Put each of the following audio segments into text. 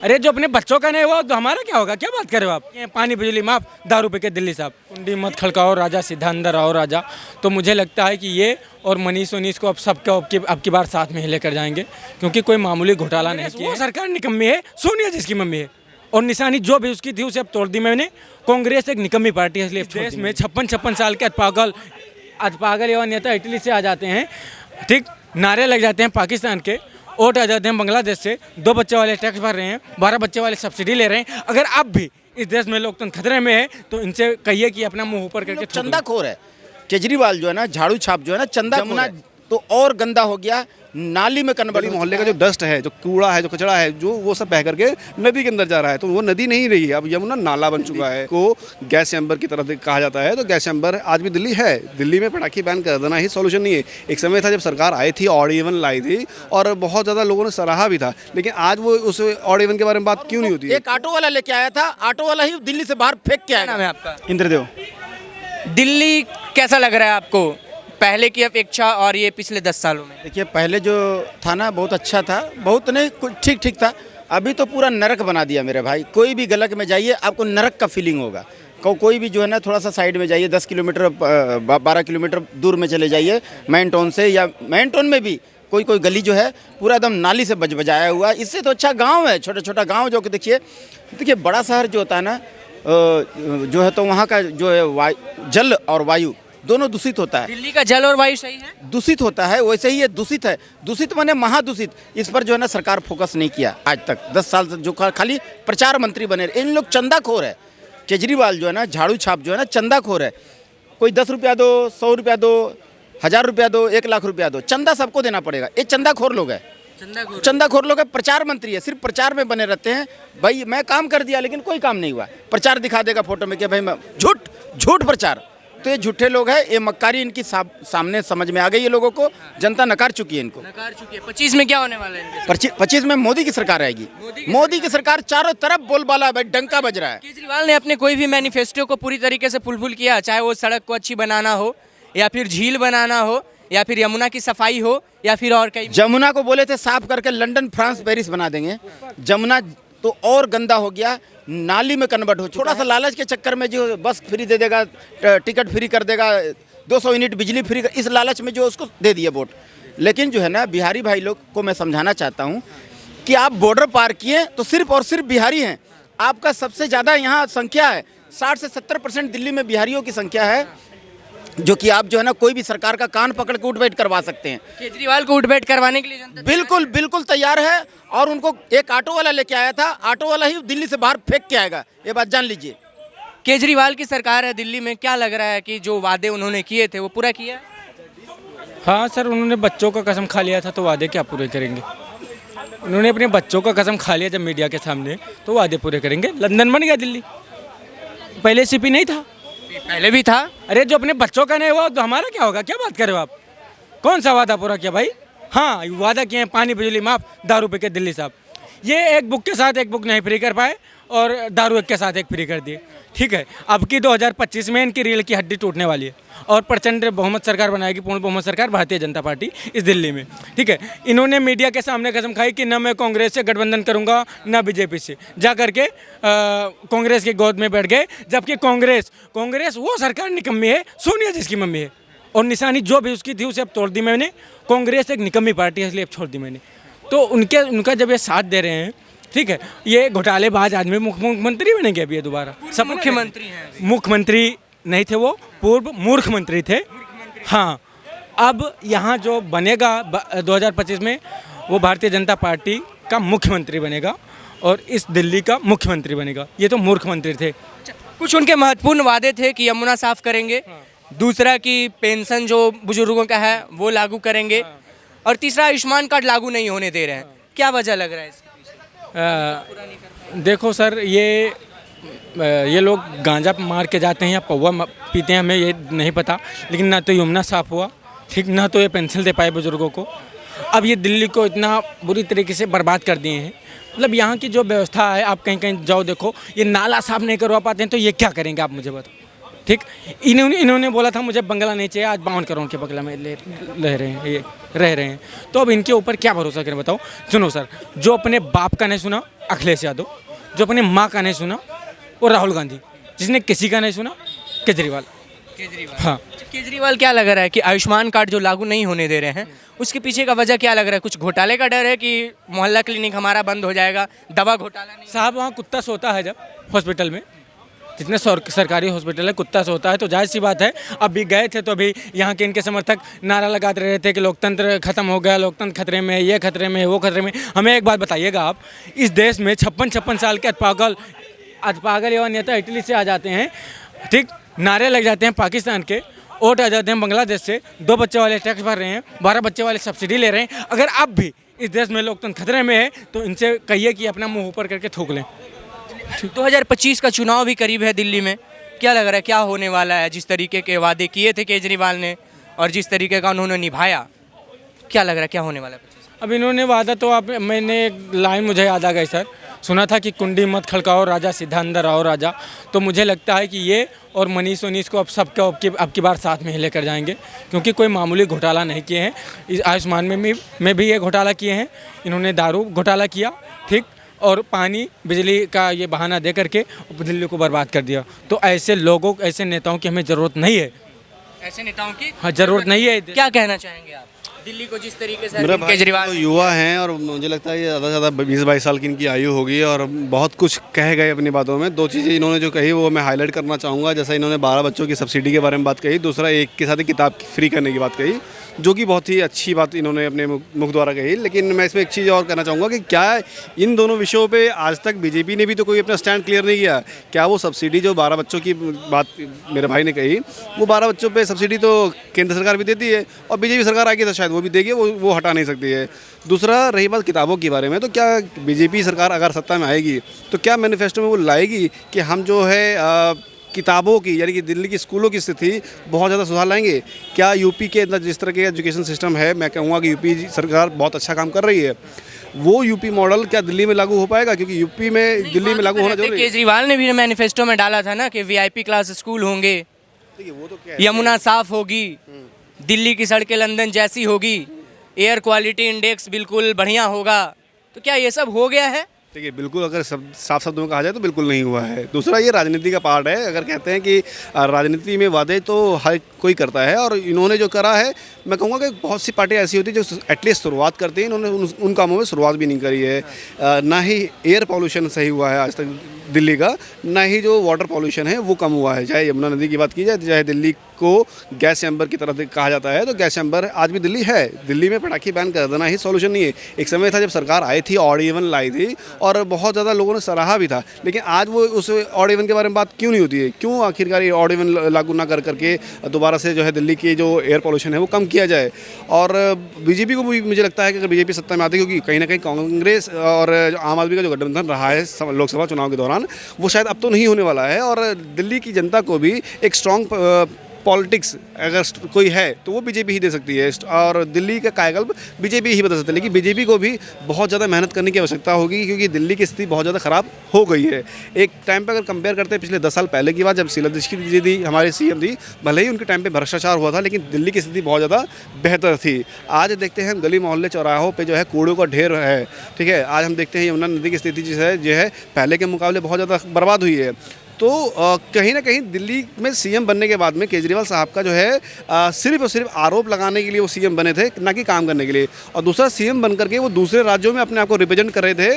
अरे जो अपने बच्चों का नहीं हुआ तो हमारा क्या होगा? क्या बात कर रहे हो आप? ये पानी बिजली माफ, दारू पे के दिल्ली साहब, कुंडी मत खड़काओ राजा, सीधा अंदर आओ राजा। तो मुझे लगता है कि ये और मनीष वनीश को अब सबको अब की बार साथ में ही लेकर जाएंगे, क्योंकि कोई मामूली घोटाला नहीं किया। वो सरकार निकम्मी है, सोनिया जिसकी मम्मी है, और निशानी जो भी उसकी थी उसे अब तोड़ दी मैंने। कांग्रेस एक निकम्मी पार्टी है, इसलिए देश में 56 साल के पागल एवं नेता इटली से आ जाते हैं, ठीक, नारे लग जाते हैं पाकिस्तान के, वोट आ जाते हैं बांग्लादेश से, 2 बच्चे वाले टैक्स भर रहे हैं, 12 बच्चे वाले सब्सिडी ले रहे हैं। अगर अब भी इस देश में लोकतंत्र खतरे में है तो इनसे कहिए कि अपना मुंह ऊपर करके चंदाखोर है केजरीवाल जो है ना, झाड़ू छाप जो है ना, चंदा तो और गंदा हो गया, नाली में कन्वर्ट। मोहल्ले का जो डस्ट है, जो कूड़ा है, जो कचरा है, जो वो सब बह करके नदी के अंदर जा रहा है, तो वो नदी नहीं रही है, अब यमुना नाला बन चुका है। को गैस चैम्बर की तरफ कहा जाता है, तो गैस चैम्बर आज भी दिल्ली है। दिल्ली में पटाखे बैन कर देना ही सॉल्यूशन नहीं है। एक समय था जब सरकार आई थी, ऑड इवन लाई थी, और बहुत ज़्यादा लोगों ने सराहा भी था, लेकिन आज वो उस ऑड इवन के बारे में बात क्यों नहीं होती? एक ऑटो वाला लेके आया था, ऑटो वाला ही दिल्ली से बाहर फेंक के आया। नाम है आपका? इंद्रदेव। दिल्ली कैसा लग रहा है आपको, पहले की अपेक्षा और ये पिछले 10 सालों में? देखिए, पहले जो था ना बहुत अच्छा था, बहुत नहीं, कुछ ठीक ठीक था। अभी तो पूरा नरक बना दिया मेरे भाई। कोई भी गलत में जाइए आपको नरक का फीलिंग होगा। कोई भी जो है ना, थोड़ा सा साइड में जाइए, 10 किलोमीटर 12 किलोमीटर दूर में चले जाइए मेन टाउन से, या मेन टाउन में भी कोई गली जो है पूरा एकदम नाली से बजाया हुआ है। इससे तो अच्छा गांव है, छोटा छोटा गांव जो कि देखिए बड़ा शहर जो होता है ना, जो है तो वहाँ का जो है जल और वायु दोनों दूषित होता है। दिल्ली का जल और वायु सही है? दूषित होता है, वैसे ही ये दूषित है। दूषित माने महादूषित। इस पर जो है ना सरकार फोकस नहीं किया आज तक, 10 साल से जो खाली प्रचार मंत्री बने। इन लोग चंदाखोर है। केजरीवाल जो है ना, झाड़ू छाप जो है ना, चंदाखोर है। कोई 10 रुपया दो, 100 रुपया दो, 1000 रुपया दो, 1 लाख रुपया दो, चंदा सबको देना पड़ेगा। ये चंदाखोर लोग है, चंदाखोर लोग है। प्रचार मंत्री है, सिर्फ प्रचार में बने रहते हैं। भाई मैं काम कर दिया लेकिन कोई काम नहीं हुआ। प्रचार दिखा देगा फोटो में कि भाई मैं झूठ प्रचार। तो ये झूठे लोग हैं। ये मक्कारी इनकी सामने समझ में आ गई है लोगों को। जनता नकार चुकी है इनको। नकार चुकी है। 25 में क्या होने वाला है? 25 में मोदी की सरकार आएगी। मोदी की सरकार चारों तरफ बोलबाला है, डंका बज रहा है। केजरीवाल ने अपने कोई भी मैनिफेस्टो को पूरी तरीके से फुलफिल किया, चाहे वो सड़क को अच्छी बनाना हो, या फिर झील बनाना हो, या फिर यमुना की सफाई हो, या फिर और कई। जमुना को बोले थे साफ करके लंदन, फ्रांस, पेरिस बना देंगे। जमुना तो और गंदा हो गया, नाली में कन्वर्ट हो चुका। थोड़ा सा लालच के चक्कर में जो बस फ्री दे देगा, टिकट फ्री कर देगा, 200 यूनिट बिजली फ्री, इस लालच में जो उसको दे दिए वोट। लेकिन जो है ना, बिहारी भाई लोग को मैं समझाना चाहता हूँ कि आप बॉर्डर पार किए तो सिर्फ और सिर्फ बिहारी हैं। आपका सबसे ज़्यादा यहाँ संख्या है, 60 से 70% दिल्ली में बिहारियों की संख्या है, जो कि आप जो है ना कोई भी सरकार का कान पकड़ के उठ बैठ करवा सकते हैं। केजरीवाल को उठ बैठ करवाने के लिए जनता बिल्कुल तैयार है। और उनको एक ऑटो वाला लेके आया था, ऑटो वाला ही दिल्ली से बाहर फेंक के आएगा, ये बात जान लीजिए। केजरीवाल की सरकार है दिल्ली में, क्या लग रहा है कि जो वादे उन्होंने किए थे वो पूरा किया? हाँ सर, उन्होंने बच्चों का कसम खा लिया था, तो वादे क्या पूरे करेंगे? उन्होंने अपने बच्चों का कसम खा लिया जब मीडिया के सामने, तो वादे पूरे करेंगे। लंदन बन गया दिल्ली, पहले सीपी नहीं था, पहले भी था। अरे जो अपने बच्चों का नहीं हुआ तो हमारा क्या होगा? क्या बात कर रहे हो आप? कौन सा वादा पूरा किया भाई? हाँ, वादा किए हैं पानी बिजली माफ, दारू पे के दिल्ली साहब। ये एक बुक के साथ एक बुक नहीं फ्री कर पाए, और दारू एक के साथ एक फ्री कर दिए। ठीक है, अब की 2025 में इनकी रीढ़ की हड्डी टूटने वाली है, और प्रचंड बहुमत सरकार बनाएगी, पूर्ण बहुमत सरकार भारतीय जनता पार्टी इस दिल्ली में। ठीक है, इन्होंने मीडिया के सामने कसम खाई कि न मैं कांग्रेस से गठबंधन करूंगा, न बीजेपी से। जा करके कांग्रेस की गोद में बैठ गए, जबकि कांग्रेस वो सरकार निकम्मी है, सोनिया जिसकी मम्मी है, और निशानी जो भी उसकी थी उसे अब तोड़ दी मैंने। कांग्रेस एक निकम्मी पार्टी है, इसलिए अब छोड़ दी मैंने। तो उनका जब ये साथ दे रहे हैं, ठीक है, ये घोटालेबाज आदमी मुख्यमंत्री बनेंगे अभी ये दोबारा। सब मुख्यमंत्री हैं। मुख्यमंत्री नहीं थे वो, पूर्व मूर्खमंत्री थे। हाँ, अब यहाँ जो बनेगा 2025 में, वो भारतीय जनता पार्टी का मुख्यमंत्री बनेगा, और इस दिल्ली का मुख्यमंत्री बनेगा। ये तो मूर्खमंत्री थे। कुछ उनके महत्वपूर्ण वादे थे कि यमुना साफ करेंगे, दूसरा कि पेंशन जो बुजुर्गों का है वो लागू करेंगे, और तीसरा आयुष्मान कार्ड लागू नहीं होने दे रहे हैं। क्या वजह लग रहा है इसके पीछे? देखो सर, ये लोग गांजा मार के जाते हैं या पौवा पीते हैं, हमें ये नहीं पता, लेकिन ना तो यमुना साफ हुआ, ठीक, ना तो ये पेंशन दे पाए बुजुर्गों को। अब ये दिल्ली को इतना बुरी तरीके से बर्बाद कर दिए हैं। मतलब यहाँ की जो व्यवस्था है, आप कहीं कहीं जाओ देखो, ये नाला साफ नहीं करवा पाते हैं, तो ये क्या करेंगे आप मुझे बताओ। ठीक, इन्होंने बोला था मुझे बंगला नहीं चाहिए, आज 52 करोड़ के बंगला में रह रहे हैं। तो अब इनके ऊपर क्या भरोसा करें बताओ। सुनो सर, जो अपने बाप का नहीं सुना अखिलेश यादव, जो अपने माँ का नहीं सुना वो राहुल गांधी, जिसने किसी का नहीं सुना केजरीवाल। हाँ, केजरीवाल क्या लग रहा है कि आयुष्मान कार्ड जो लागू नहीं होने दे रहे हैं उसके पीछे का वजह क्या लग रहा है? कुछ घोटाले का डर है कि मोहल्ला क्लिनिक हमारा बंद हो जाएगा, दवा घोटाला नहीं? साहब वहाँ कुत्ता सोता है जब हॉस्पिटल में, जितने सरकारी हॉस्पिटल है कुत्ता सोता है, तो जाहिर सी बात है। अभी गए थे तो अभी यहाँ के इनके समर्थक नारा लगाते रहे थे कि लोकतंत्र खत्म हो गया, लोकतंत्र खतरे में, ये खतरे में, वो खतरे में। हमें एक बात बताइएगा आप, इस देश में 56 साल के अधपागल युवा नेता इटली से आ जाते हैं, ठीक, नारे लग जाते हैं पाकिस्तान के, वोट आ जाते हैं बांग्लादेश से, 2 बच्चे वाले टैक्स भर रहे हैं, 12 बच्चे वाले सब्सिडी ले रहे हैं। अगर अब भी इस देश में लोकतंत्र खतरे में है तो इनसे कहिए कि अपना मुंह ऊपर करके थूक लें। 2025 का चुनाव भी करीब है दिल्ली में, क्या लग रहा है क्या होने वाला है? जिस तरीके के वादे किए थे केजरीवाल ने और जिस तरीके का उन्होंने निभाया, क्या लग रहा है क्या होने वाला है? अब इन्होंने वादा तो मैंने एक लाइन मुझे याद आ गई सर, सुना था कि कुंडी मत खड़काओ राजा, सीधा अंदर आओ राजा। तो मुझे लगता है कि ये और मनीष को अब सबको अब की बार साथ में ही लेकर जाएंगे, क्योंकि कोई मामूली घोटाला नहीं किए हैं। इस आयुष्मान में भी ये घोटाला किए हैं, इन्होंने दारू घोटाला किया, ठीक, और पानी बिजली का ये बहाना दे करके दिल्ली को बर्बाद कर दिया। तो ऐसे लोगों, ऐसे नेताओं की हमें ज़रूरत नहीं है, ऐसे नेताओं की हाँ ज़रूरत नहीं है। क्या कहना चाहेंगे आप दिल्ली को जिस तरीके से मेरा अरविंद केजरीवाल तो युवा हैं और मुझे लगता है ये ज़्यादा से ज़्यादा 20-22 साल की इनकी आयु होगी और बहुत कुछ कह गए अपनी बातों में। 2 चीज़ें इन्होंने जो कही वो मैं हाईलाइट करना चाहूँगा। जैसा इन्होंने 12 बच्चों की सब्सिडी के बारे में बात कही, दूसरा एक के साथ ही किताब फ्री करने की बात कही, जो कि बहुत ही अच्छी बात इन्होंने अपने मुख द्वारा कही। लेकिन मैं इसमें एक चीज़ और कहना चाहूँगा कि क्या इन दोनों विषयों पे आज तक बीजेपी ने भी तो कोई अपना स्टैंड क्लियर नहीं किया? क्या वो सब्सिडी जो 12 बच्चों की बात मेरे भाई ने कही, वो 12 बच्चों पे सब्सिडी तो केंद्र सरकार भी देती है और बीजेपी सरकार आएगी तो शायद वो भी देगी, वो हटा नहीं सकती है। दूसरा रही बात किताबों के बारे में, तो क्या बीजेपी सरकार अगर सत्ता में आएगी तो क्या मैनिफेस्टो में वो लाएगी कि हम जो है किताबों की, यानी कि दिल्ली की स्कूलों की स्थिति बहुत ज़्यादा सुधार लाएंगे? क्या यूपी के अंदर जिस तरह के एजुकेशन सिस्टम है, मैं कहूँगा कि यूपी सरकार बहुत अच्छा काम कर रही है, वो यूपी मॉडल क्या दिल्ली में लागू हो पाएगा? क्योंकि यूपी में दिल्ली में लागू होना जरूरी है। केजरीवाल ने भी मैनिफेस्टो में डाला था ना कि वीआईपी क्लास स्कूल होंगे, वो तो क्या यमुना साफ होगी, दिल्ली की सड़कें लंदन जैसी होगी, एयर क्वालिटी इंडेक्स बिल्कुल बढ़िया होगा। तो क्या ये सब हो गया है? देखिए, बिल्कुल अगर साफ शब्दों में कहा जाए तो बिल्कुल नहीं हुआ है। दूसरा, ये राजनीति का पार्ट है। अगर कहते हैं कि राजनीति में वादे तो हर कोई करता है और इन्होंने जो करा है, मैं कहूँगा कि बहुत सी पार्टियाँ ऐसी होती है जो एटलीस्ट शुरुआत करती हैं, इन्होंने उन कामों में शुरुआत भी नहीं करी है। ना ही एयर पॉल्यूशन सही हुआ है आज तक दिल्ली का, ना ही जो वाटर पॉल्यूशन है वो कम हुआ है। चाहे यमुना नदी की बात की जाए, चाहे दिल्ली को गैस चैम्बर की तरह कहा जाता है, तो गैस चैम्बर आज भी दिल्ली है। दिल्ली में पटाखे बैन कर देना ही सॉल्यूशन नहीं है। एक समय था जब सरकार आई थी, ऑड इवन लाई थी और बहुत ज़्यादा लोगों ने सराहा भी था, लेकिन आज वो उस ऑड इवन के बारे में बात क्यों नहीं होती है? क्यों आखिरकार ये ऑड इवन लागू ना कर करके दोबारा से जो है दिल्ली की जो एयर पॉल्यूशन है वो कम किया जाए? और बीजेपी को भी मुझे लगता है कि अगर बीजेपी सत्ता में आती है, क्योंकि कहीं ना कहीं कांग्रेस और आम आदमी का जो गठबंधन रहा है लोकसभा चुनाव के दौरान, वो शायद अब तो नहीं होने वाला है। और दिल्ली की जनता को भी एक स्ट्रॉन्ग पॉलिटिक्स अगर कोई है तो वो बीजेपी ही दे सकती है और दिल्ली का कायाकल्प बीजेपी ही बता सकती है। लेकिन बीजेपी को भी बहुत ज़्यादा मेहनत करने की आवश्यकता होगी, क्योंकि दिल्ली की स्थिति बहुत ज़्यादा ख़राब हो गई है। एक टाइम पर अगर कंपेयर करते हैं पिछले 10 साल पहले की बात, जब शीला दीक्षित जी थी हमारे सीएम थी, भले ही उनके टाइम पे भ्रष्टाचार हुआ था, लेकिन दिल्ली की स्थिति बहुत ज़्यादा बेहतर थी। आज देखते हैं गली मोहल्ले चौराहों पर जो है कूड़ों का ढेर है, ठीक है। आज हम देखते हैं यमुना नदी की स्थिति जो है पहले के मुकाबले बहुत ज़्यादा बर्बाद हुई है। तो कहीं ना कहीं दिल्ली में सीएम बनने के बाद में केजरीवाल साहब का जो है सिर्फ और सिर्फ आरोप लगाने के लिए वो सीएम बने थे, ना कि काम करने के लिए। और दूसरा, सीएम बन करके वो दूसरे राज्यों में अपने आप को रिप्रेजेंट कर रहे थे।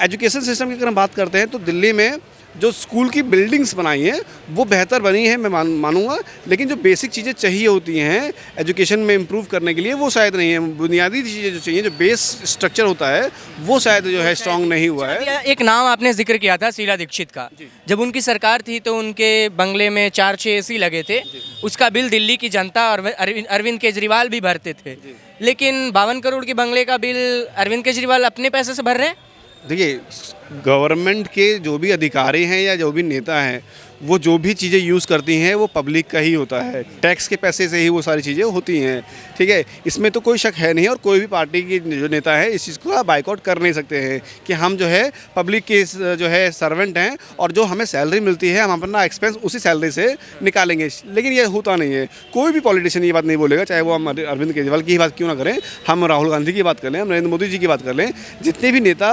एजुकेशन सिस्टम की अगर हम बात करते हैं तो दिल्ली में जो स्कूल की बिल्डिंग्स बनाई हैं वो बेहतर बनी है, मैं मानूंगा, लेकिन जो बेसिक चीज़ें चाहिए होती हैं एजुकेशन में इम्प्रूव करने के लिए वो शायद नहीं है। बुनियादी चीज़ें जो चाहिए, जो बेस स्ट्रक्चर होता है, वो शायद जो है स्ट्रांग नहीं हुआ है। एक नाम आपने जिक्र किया था शीला दीक्षित का, जब उनकी सरकार थी तो उनके बंगले में 4-6 एसी लगे थे, उसका बिल दिल्ली की जनता और अरविंद केजरीवाल भी भरते थे। लेकिन 52 करोड़ के बंगले का बिल अरविंद केजरीवाल अपने पैसे से भर रहे हैं। देखिए, गवर्नमेंट के जो भी अधिकारी हैं या जो भी नेता हैं वो जो भी चीज़ें यूज़ करती हैं वो पब्लिक का ही होता है, टैक्स के पैसे से ही वो सारी चीज़ें होती हैं, ठीक है। इसमें तो कोई शक है नहीं, और कोई भी पार्टी की जो नेता है इस चीज़ को बाइकआउट कर नहीं सकते हैं कि हम जो है पब्लिक के जो है सर्वेंट हैं, और जो हमें सैलरी मिलती है हम अपना एक्सपेंस उसी सैलरी से निकालेंगे। लेकिन ये होता नहीं है, कोई भी पॉलिटिशियन ये बात नहीं बोलेगा, चाहे वो हम अरविंद केजरीवाल की ही बात क्यों ना करें, हम राहुल गांधी की बात कर लें, हम नरेंद्र मोदी जी की बात कर लें, जितने भी नेता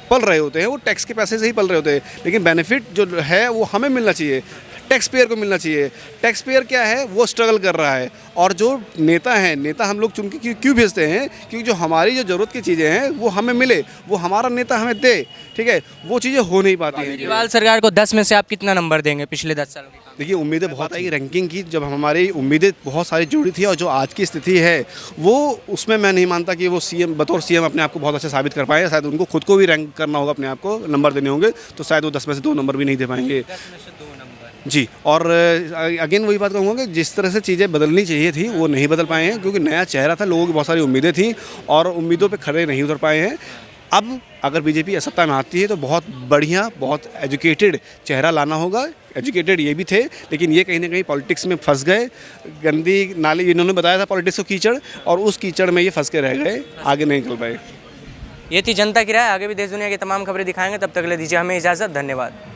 पल रहे होते हैं वो टैक्स के पैसे से ही पल रहे होते हैं। लेकिन बेनिफिट जो है वो हमें मिलना चाहिए, टैक्स पेयर को मिलना चाहिए। टैक्स पेयर क्या है, वो स्ट्रगल कर रहा है, और जो नेता हैं, नेता हम लोग चुन के क्यों भेजते हैं, क्योंकि जो हमारी जो ज़रूरत की चीज़ें हैं वो हमें मिले, वो हमारा नेता हमें दे, ठीक है। वो चीज़ें हो नहीं पाती हैं। केजरीवाल सरकार को 10 में से आप कितना नंबर देंगे पिछले 10 सालों के काम? देखिए, उम्मीदें बहुत आई रैंकिंग की, जब हमारी उम्मीदें बहुत सारी जुड़ी थी, और जो आज की स्थिति है वो उसमें मैं नहीं मानता कि वो सीएम बतौर सीएम अपने आप को बहुत अच्छा साबित कर पाए। शायद उनको खुद को भी रैंक करना होगा, अपने आप को नंबर देने होंगे, तो शायद वो 10 में से 2 नंबर भी नहीं दे पाएंगे। 10 में से 2 नंबर जी। और अगेन वही बात कहूँगा कि जिस तरह से चीज़ें बदलनी चाहिए थी वो नहीं बदल पाए हैं, क्योंकि नया चेहरा था, लोगों की बहुत सारी उम्मीदें थी और उम्मीदों पे खड़े नहीं उतर पाए हैं। अब अगर बीजेपी सत्ता में आती है तो बहुत बढ़िया, बहुत एजुकेटेड चेहरा लाना होगा। एजुकेटेड ये भी थे, लेकिन ये कहीं ना कहीं पॉलिटिक्स में फंस गए, गंदी नाली, इन्होंने बताया था पॉलिटिक्स को कीचड़, और उस कीचड़ में ये फंस के रह गए, आगे नहीं निकल पाए। ये थी जनता की राय। आगे भी देश दुनिया की तमाम खबरें दिखाएंगे, तब तक ले दीजिए हमें इजाज़त। धन्यवाद।